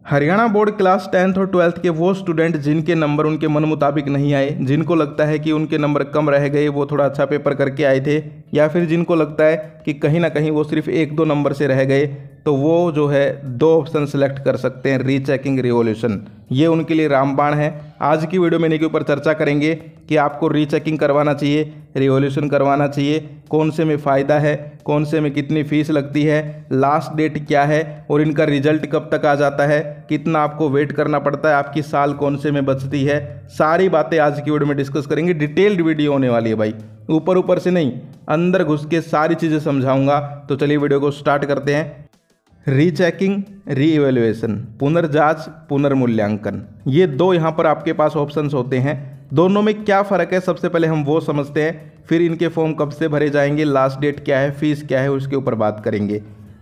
Haryana board class 10th और 12th के वो स्टूडेंट जिनके नंबर उनके मन मुताबिक नहीं आए, जिनको लगता है कि उनके नंबर कम रह गए, वो थोड़ा अच्छा पेपर करके आए थे, या फिर जिनको लगता है कि कहीं ना कहीं वो सिर्फ 1-2 नंबर से रह गए, तो वो जो है 2 ऑप्शन सेलेक्ट कर सकते हैं, रीचेकिंग, रिवॉल्यूशन। ये उनके लिए रामबाण है। आज की वीडियो में इनके ऊपर चर्चा करेंगे कि आपको रीचेकिंग करवाना चाहिए, रिवॉल्यूशन करवाना चाहिए, कौन से में फ़ायदा है, कौन से में कितनी फ़ीस लगती है, लास्ट डेट क्या है और इनका रिजल्ट कब तक आ जाता है, कितना आपको वेट करना पड़ता है, आपकी साल कौन से में बचती है। सारी बातें आज की वीडियो में डिस्कस करेंगे। डिटेल्ड वीडियो होने वाली है भाई, ऊपर ऊपर से नहीं, अंदर घुस के सारी चीज़ें समझाऊंगा। तो चलिए वीडियो को स्टार्ट करते हैं। रीचेकिंग, रीइवैल्यूएशन, पुनर्जांच, पुनर्मूल्यांकन, ये 2 यहाँ पर आपके पास ऑप्शंस होते हैं। दोनों में क्या फ़र्क है, सबसे पहले हम वो समझते हैं, फिर इनके फॉर्म कब से भरे जाएंगे, लास्ट डेट क्या है, फीस क्या है, उसके ऊपर बात करेंगे।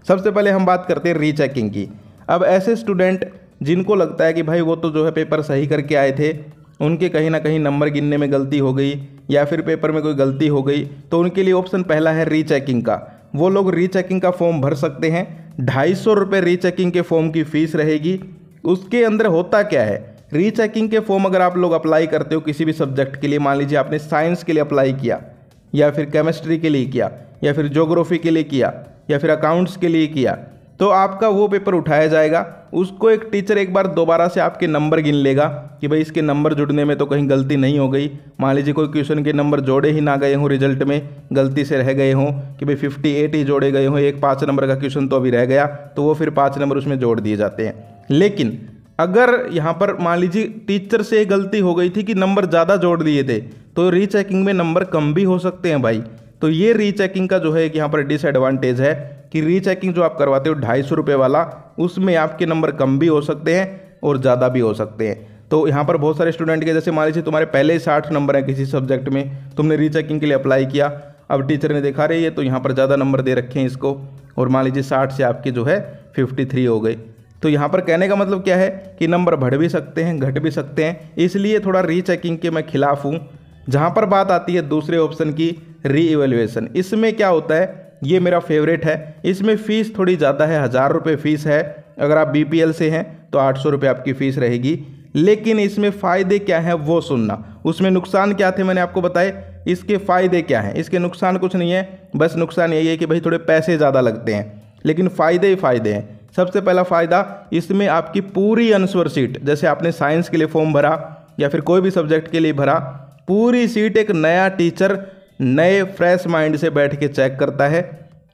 सबसे पहले हम बात करते हैं रीचेकिंग की। अब ऐसे स्टूडेंट जिनको लगता है कि भाई वो तो जो है पेपर सही करके आए थे, उनके कहीं ना कहीं नंबर गिनने में गलती हो गई या फिर पेपर में कोई गलती हो गई, तो उनके लिए ऑप्शन पहला है रीचेकिंग का। वो लोग रीचेकिंग का फॉर्म भर सकते हैं। 250 रुपये रीचेकिंग के फॉर्म की फ़ीस रहेगी। उसके अंदर होता क्या है, रीचेकिंग के फॉर्म अगर आप लोग अप्लाई करते हो किसी भी सब्जेक्ट के लिए, मान लीजिए आपने साइंस के लिए अप्लाई किया, या फिर केमिस्ट्री के लिए किया, या फिर ज्योग्राफी के लिए किया, या फिर अकाउंट्स के लिए किया, तो आपका वो पेपर उठाया जाएगा। उसको एक टीचर एक बार दोबारा से आपके नंबर गिन लेगा कि भाई इसके नंबर जुड़ने में तो कहीं गलती नहीं हो गई। मान लीजिए कोई क्वेश्चन के नंबर जोड़े ही ना गए हों, रिजल्ट में गलती से रह गए हों कि भाई 58 ही जोड़े गए हों, एक 5 नंबर का क्वेश्चन तो अभी रह गया, तो वो फिर 5 नंबर उसमें जोड़ दिए जाते हैं। लेकिन अगर यहाँ पर मान लीजिए टीचर से गलती हो गई थी कि नंबर ज़्यादा जोड़ दिए थे, तो रीचेकिंग में नंबर कम भी हो सकते हैं भाई। तो ये रीचेकिंग का जो है यहाँ पर डिसएडवांटेज है कि रीचेकिंग जो आप करवाते हो 250 रुपये वाला, उसमें आपके नंबर कम भी हो सकते हैं और ज़्यादा भी हो सकते हैं। तो यहाँ पर बहुत सारे स्टूडेंट के, जैसे मान लीजिए तुम्हारे पहले ही 60 नंबर हैं किसी सब्जेक्ट में, तुमने रीचेकिंग के लिए अप्लाई किया, अब टीचर ने देखा रही है तो यहाँ पर ज़्यादा नंबर दे रखे हैं इसको, और मान लीजिए 60 से आपके जो है 53 हो गए। तो यहाँ पर कहने का मतलब क्या है कि नंबर बढ़ भी सकते हैं, घट भी सकते हैं, इसलिए थोड़ा रीचेकिंग के मैं खिलाफ हूँ। जहाँ पर बात आती है दूसरे ऑप्शन की, रीइवैल्यूएशन, इसमें क्या होता है, ये मेरा फेवरेट है। इसमें फ़ीस थोड़ी ज़्यादा है, 1000 रुपये फ़ीस है। अगर आप बीपीएल से हैं तो 800 रुपये आपकी फ़ीस रहेगी। लेकिन इसमें फ़ायदे क्या हैं वो सुनना, उसमें नुकसान क्या थे मैंने आपको बताए, इसके फ़ायदे क्या हैं। इसके नुकसान कुछ नहीं है, बस नुकसान यही है कि भाई थोड़े पैसे ज़्यादा लगते हैं, लेकिन फ़ायदे ही फ़ायदे हैं। सबसे पहला फ़ायदा, इसमें आपकी पूरी आंसर शीट, जैसे आपने साइंस के लिए फॉर्म भरा या फिर कोई भी सब्जेक्ट के लिए भरा, पूरी सीट एक नया टीचर नए फ्रेश माइंड से बैठ के चेक करता है।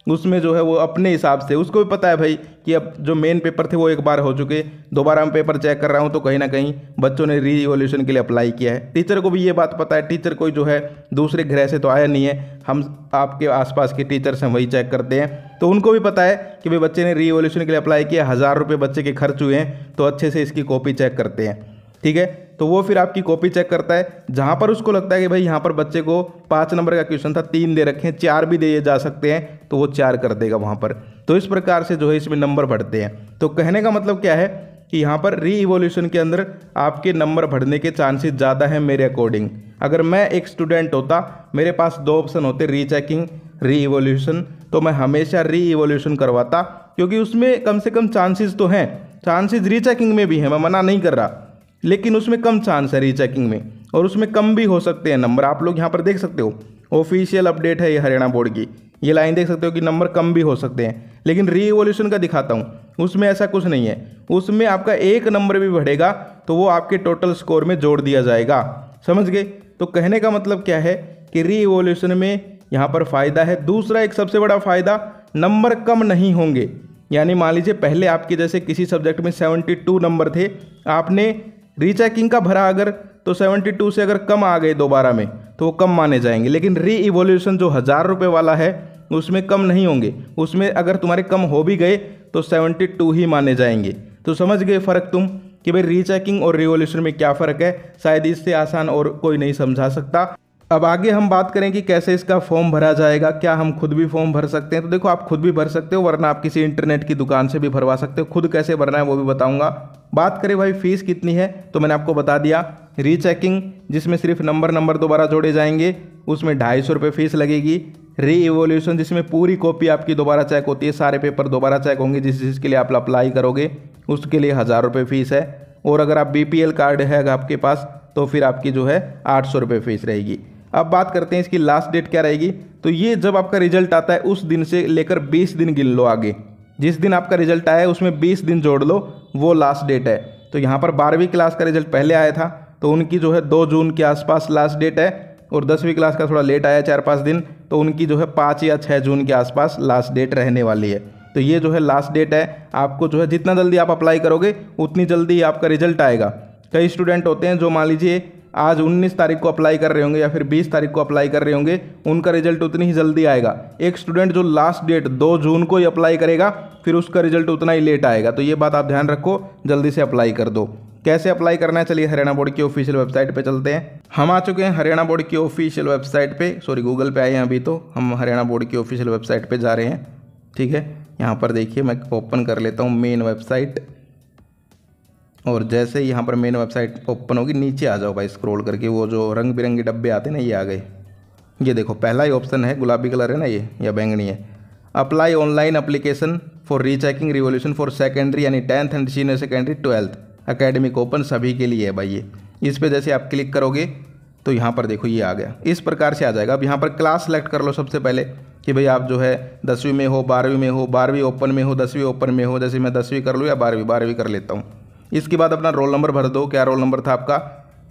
उसमें जो है वो अपने हिसाब से, उसको भी पता है भाई कि अब जो मेन पेपर थे वो एक बार हो चुके, दोबारा मैं पेपर चेक कर रहा हूँ तो कहीं ना कहीं बच्चों ने रीइवैल्यूएशन के लिए अप्लाई किया है। टीचर को भी ये बात पता है, टीचर कोई जो है दूसरे ग्रह से तो आया नहीं है, हम आपके आसपास के टीचर्स हैं वही चेक करते हैं, तो उनको भी पता है कि भाई बच्चे ने रीइवैल्यूएशन के लिए अप्लाई किया, 1000 रुपये बच्चे के खर्च हुए हैं, तो अच्छे से इसकी कॉपी चेक करते हैं। ठीक है, तो वो फिर आपकी कॉपी चेक करता है। जहाँ पर उसको लगता है कि भाई यहाँ पर बच्चे को 5 नंबर का क्वेश्चन था, 3 दे रखे हैं, 4 भी दिए जा सकते हैं, तो वो 4 कर देगा वहाँ पर। तो इस प्रकार से जो है इसमें नंबर बढ़ते हैं। तो कहने का मतलब क्या है कि यहाँ पर रीइवैल्यूएशन के अंदर आपके नंबर बढ़ने के चांसेस ज़्यादा हैं मेरे अकॉर्डिंग। अगर मैं एक स्टूडेंट होता, मेरे पास 2 ऑप्शन होते, रीचेकिंग, रीइवैल्यूएशन, तो मैं हमेशा रीइवैल्यूएशन करवाता, क्योंकि उसमें कम से कम चांसेस तो हैं। चांसेस रीचेकिंग में भी हैं, मैं मना नहीं कर रहा, लेकिन उसमें कम चांस है रीचेकिंग में, और उसमें कम भी हो सकते हैं नंबर। आप लोग यहाँ पर देख सकते हो, ऑफिशियल अपडेट है ये हरियाणा बोर्ड की, ये लाइन देख सकते हो कि नंबर कम भी हो सकते हैं। लेकिन रीइवैल्यूएशन का दिखाता हूँ, उसमें ऐसा कुछ नहीं है, उसमें आपका 1 नंबर भी बढ़ेगा तो वो आपके टोटल स्कोर में जोड़ दिया जाएगा। समझ गए? तो कहने का मतलब क्या है कि रीइवैल्यूएशन में यहाँ पर फ़ायदा है। दूसरा एक सबसे बड़ा फ़ायदा, नंबर कम नहीं होंगे। यानी मान लीजिए पहले आपके जैसे किसी सब्जेक्ट में 72 नंबर थे, आपने रीचेकिंग का भरा अगर, तो 72 से अगर कम आ गए दोबारा में तो वो कम माने जाएंगे। लेकिन रीइवैल्यूएशन जो 1000 रुपये वाला है उसमें कम नहीं होंगे, उसमें अगर तुम्हारे कम हो भी गए तो 72 ही माने जाएंगे। तो समझ गए फ़र्क तुम कि भाई रीचेकिंग और रिवॉल्यूशन में क्या फ़र्क है। शायद इससे आसान और कोई नहीं समझा सकता। अब आगे हम बात करें कि कैसे इसका फॉर्म भरा जाएगा, क्या हम खुद भी फॉर्म भर सकते हैं। तो देखो, आप खुद भी भर सकते हो, वरना आप किसी इंटरनेट की दुकान से भी भरवा सकते हो। खुद कैसे भरना है वो भी बताऊंगा। बात करें भाई फीस कितनी है, तो मैंने आपको बता दिया। रीचेकिंग जिसमें सिर्फ नंबर दोबारा जोड़े जाएंगे, उसमें 250 रुपये फीस लगेगी। रीइवोल्यूशन जिसमें पूरी कॉपी आपकी दोबारा चेक होती है, सारे पेपर दोबारा चेक होंगे जिस चीज़ के लिए आप अप्लाई करोगे, उसके लिए 1000 रुपये फ़ीस है। और अगर आप BPL कार्ड है अगर आपके पास तो फिर आपकी जो है 800 रुपये फ़ीस रहेगी। अब बात करते हैं इसकी लास्ट डेट क्या रहेगी। तो ये जब आपका रिजल्ट आता है उस दिन से लेकर 20 दिन गिन लो आगे, जिस दिन आपका रिजल्ट आया है उसमें 20 दिन जोड़ लो, वो लास्ट डेट है। तो यहाँ पर 12वीं क्लास का रिजल्ट पहले आया था तो उनकी जो है 2 जून के आसपास लास्ट डेट है, और 10वीं क्लास का थोड़ा लेट आया 4-5 दिन, तो उनकी जो है 5 या 6 जून के आसपास लास्ट डेट रहने वाली है। तो ये जो है लास्ट डेट है। आपको जो है जितना जल्दी आप अप्लाई करोगे उतनी जल्दी आपका रिजल्ट आएगा। कई स्टूडेंट होते हैं जो मान लीजिए आज 19 तारीख को अप्लाई कर रहे होंगे या फिर 20 तारीख को अप्लाई कर रहे होंगे, उनका रिजल्ट उतनी ही जल्दी आएगा। एक स्टूडेंट जो लास्ट डेट 2 जून को ही अप्लाई करेगा फिर उसका रिजल्ट उतना ही लेट आएगा। तो ये बात आप ध्यान रखो, जल्दी से अप्लाई कर दो। कैसे अप्लाई करना है, चलिए हरियाणा बोर्ड की ऑफिशियल वेबसाइट पे चलते हैं। हम आ चुके हैं हरियाणा बोर्ड की ऑफिशियल वेबसाइट पे, सॉरी गूगल पे आए हैं अभी, तो हम हरियाणा बोर्ड की ऑफिशियल वेबसाइट पे जा रहे हैं। ठीक है, यहाँ पर देखिए मैं ओपन कर लेता हूँ मेन वेबसाइट, और जैसे ही यहाँ पर मेन वेबसाइट ओपन होगी नीचे आ जाओ भाई स्क्रॉल करके, वो जो रंग बिरंगे डब्बे आते हैं ना ये आ गए। ये देखो पहला ही ऑप्शन है, गुलाबी कलर है ना ये, या बैंगनी है, apply online application for rechecking revolution for secondary यानी 10th and senior secondary 12th academic open सभी के लिए है भाई ये। इस पे जैसे आप क्लिक करोगे तो यहाँ पर देखो ये आ गया, इस प्रकार से आ जाएगा। अब यहाँ पर क्लास सेलेक्ट कर लो सबसे पहले कि भाई आप जो है 10वीं में हो, 12वीं में हो, 12वीं ओपन में हो, 10वीं ओपन में हो। जैसे मैं 10वीं कर लूँ या 12वीं कर लेता हूँ। इसके बाद अपना रोल नंबर भर दो, क्या रोल नंबर था आपका।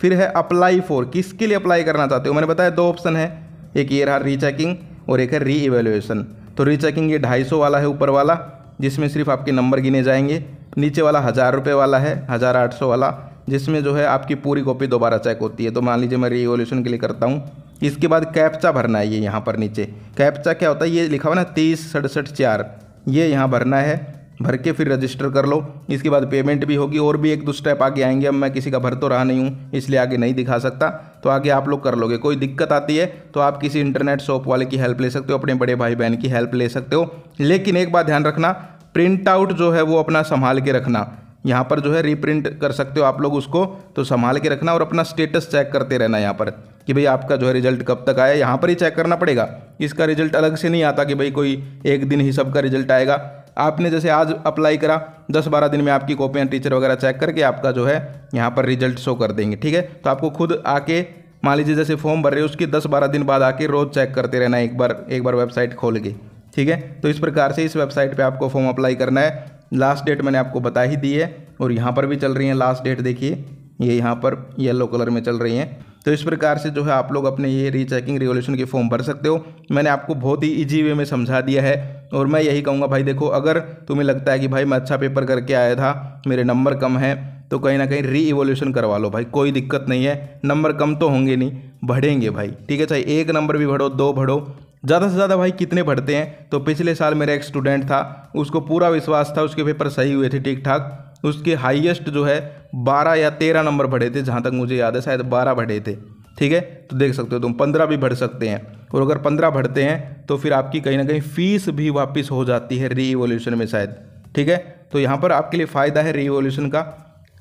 फिर है अप्लाई फॉर, किसके लिए अप्लाई करना चाहते हो। मैंने बताया 2 ऑप्शन है, एक ये रहा रीचेकिंग और एक है री इवेल्युएशन। तो रीचेकिंग ये 250 वाला है ऊपर वाला, जिसमें सिर्फ आपके नंबर गिने जाएंगे। नीचे वाला 1000 रुपये वाला है, 1800 वाला, जिसमें जो है आपकी पूरी कॉपी दोबारा चेक होती है। तो मान लीजिए मैं री इवेल्युएशन के लिए करता हूँ। इसके बाद कैप्चा भरना है, ये यहाँ पर नीचे कैप्चा क्या होता है ये लिखा हुआ ना 306764, ये यहाँ भरना है। भर के फिर रजिस्टर कर लो। इसके बाद पेमेंट भी होगी, और भी 1-2 स्टेप आगे आएंगे। अब मैं किसी का भर तो रहा नहीं हूँ इसलिए आगे नहीं दिखा सकता, तो आगे आप लोग कर लोगे। कोई दिक्कत आती है तो आप किसी इंटरनेट शॉप वाले की हेल्प ले सकते हो, अपने बड़े भाई बहन की हेल्प ले सकते हो। लेकिन एक बात ध्यान रखना, प्रिंट आउट जो है वो अपना संभाल के रखना। यहाँ पर जो है रीप्रिंट कर सकते हो आप लोग उसको, तो संभाल के रखना। और अपना स्टेटस चेक करते रहना यहाँ पर कि भाई आपका जो है रिजल्ट कब तक आया, यहाँ पर ही चेक करना पड़ेगा। इसका रिजल्ट अलग से नहीं आता कि भाई कोई एक दिन ही सबका रिजल्ट आएगा। आपने जैसे आज अप्लाई करा, 10-12 दिन में आपकी कॉपियाँ टीचर वगैरह चेक करके आपका जो है यहाँ पर रिजल्ट शो कर देंगे। ठीक है, तो आपको खुद आके मान लीजिए जैसे फॉर्म भर रहे हो उसके 10-12 दिन बाद आके रोज़ चेक करते रहना एक बार वेबसाइट खोल के। ठीक है, तो इस प्रकार से इस वेबसाइट पे आपको फॉर्म अप्लाई करना है। लास्ट डेट मैंने आपको बता ही दी है, और यहाँ पर भी चल रही है लास्ट डेट, देखिए ये यहाँ पर येलो कलर में चल रही हैं। तो इस प्रकार से जो है आप लोग अपने ये रीचेकिंग रिवॉल्यूशन के फॉर्म भर सकते हो। मैंने आपको बहुत ही ईजी वे में समझा दिया है, और मैं यही कहूँगा भाई देखो, अगर तुम्हें लगता है कि भाई मैं अच्छा पेपर करके आया था, मेरे नंबर कम है, तो कहीं ना कहीं री इवोल्यूशन करवा लो भाई, कोई दिक्कत नहीं है। नंबर कम तो होंगे नहीं, बढ़ेंगे भाई। ठीक है, चाहे 1 नंबर भी बढ़ो, 2 बढ़ो, ज़्यादा से ज़्यादा भाई कितने बढ़ते हैं। तो पिछले साल मेरा एक स्टूडेंट था, उसको पूरा विश्वास था, उसके पेपर सही हुए थे ठीक ठाक, उसके हाईएस्ट जो है 12 या 13 नंबर बढ़े थे, जहाँ तक मुझे याद है शायद 12 बढ़े थे। ठीक है, तो देख सकते हो तुम 15 भी बढ़ सकते हैं, और अगर 15 बढ़ते हैं तो फिर आपकी कहीं ना कहीं फीस भी वापस हो जाती है री इवोल्यूशन में शायद। ठीक है, तो यहाँ पर आपके लिए फ़ायदा है री इवोल्यूशन का,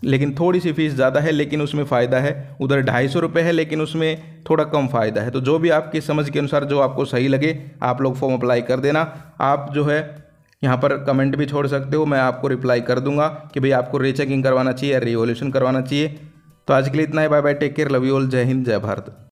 लेकिन थोड़ी सी फीस ज़्यादा है, लेकिन उसमें फ़ायदा है। उधर 250 रुपये है, लेकिन उसमें थोड़ा कम फ़ायदा है। तो जो भी आपकी समझ के अनुसार जो आपको सही लगे आप लोग फॉर्म अप्लाई कर देना। आप जो है यहाँ पर कमेंट भी छोड़ सकते हो, मैं आपको रिप्लाई कर दूंगा कि भाई आपको रीचेकिंग करवाना चाहिए या री इवोल्यूशन करवाना चाहिए। तो आज के लिए इतना ही, bye bye, take care, love you all, जय हिंद, जय भारत।